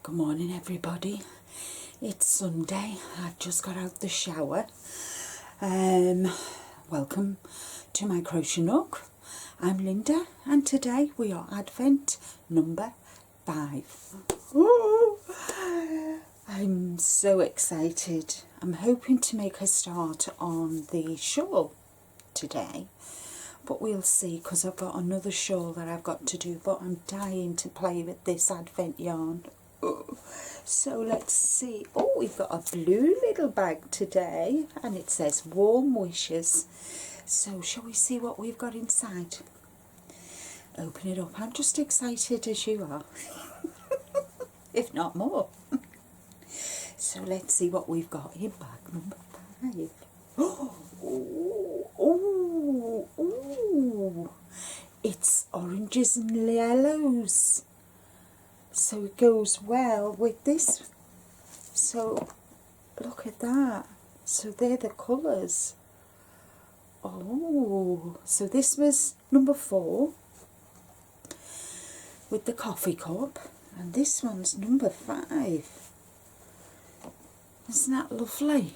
Good morning everybody, it's Sunday. I've just got out the shower. Welcome to my crochet nook. I'm Linda and today we are Advent number 5. Ooh, I'm so excited. I'm hoping to make a start on the shawl today, but we'll see because I've got another shawl that I've got to do, but I'm dying to play with this Advent yarn. So let's see. Oh, we've got a blue little bag today and it says warm wishes. So shall we see what we've got inside? Open it up. I'm just excited as you are, if not more. So let's see what we've got in bag number 5. Oh, it's oranges and yellows. So it goes well with this. So look at that. So they're the colours. Oh, so this was number 4 with the coffee cup, and this one's number 5. Isn't that lovely?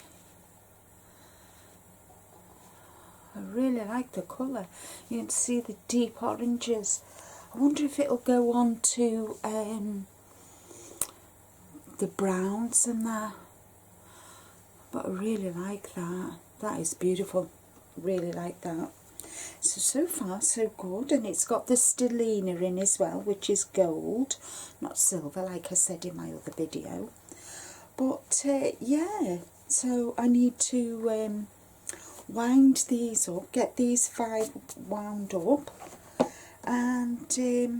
I really like the colour. You can see the deep oranges. I wonder if it'll go on to the browns and that. But I really like that. That is beautiful. Really like that. So far so good. And it's got the stellina in as well, which is gold, not silver like I said in my other video. But yeah, so I need to wind these up, get these 5 wound up. And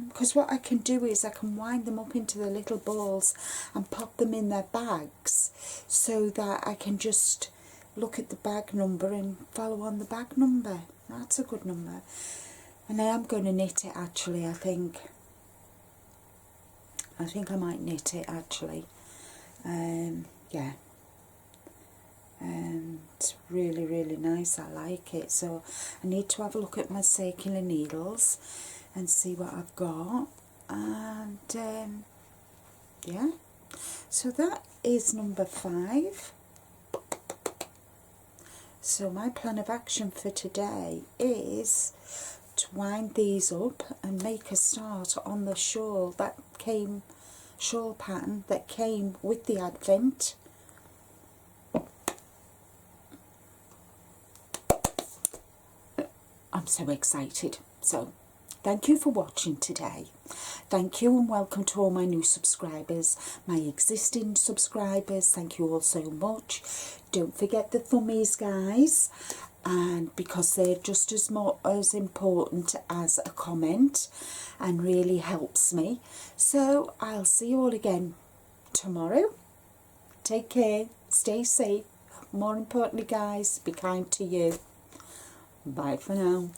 because what I can do is I can wind them up into the little balls and pop them in their bags, so that I can just look at the bag number and follow on the bag number. That's a good number. And I am going to knit it actually. I think I might knit it actually. Yeah. And it's really nice. I like it. So I need to have a look at my circular needles and see what I've got. And yeah, so that is number 5. So my plan of action for today is to wind these up and make a start on the shawl pattern that came with the Advent. I'm so excited. So thank you for watching today. Thank you and welcome to all my new subscribers, my existing subscribers. Thank you all so much. Don't forget the thummies, guys, and because they're just as important as a comment and really helps me. So I'll see you all again tomorrow. Take care, stay safe. More importantly, guys, be kind to you. Bye for now.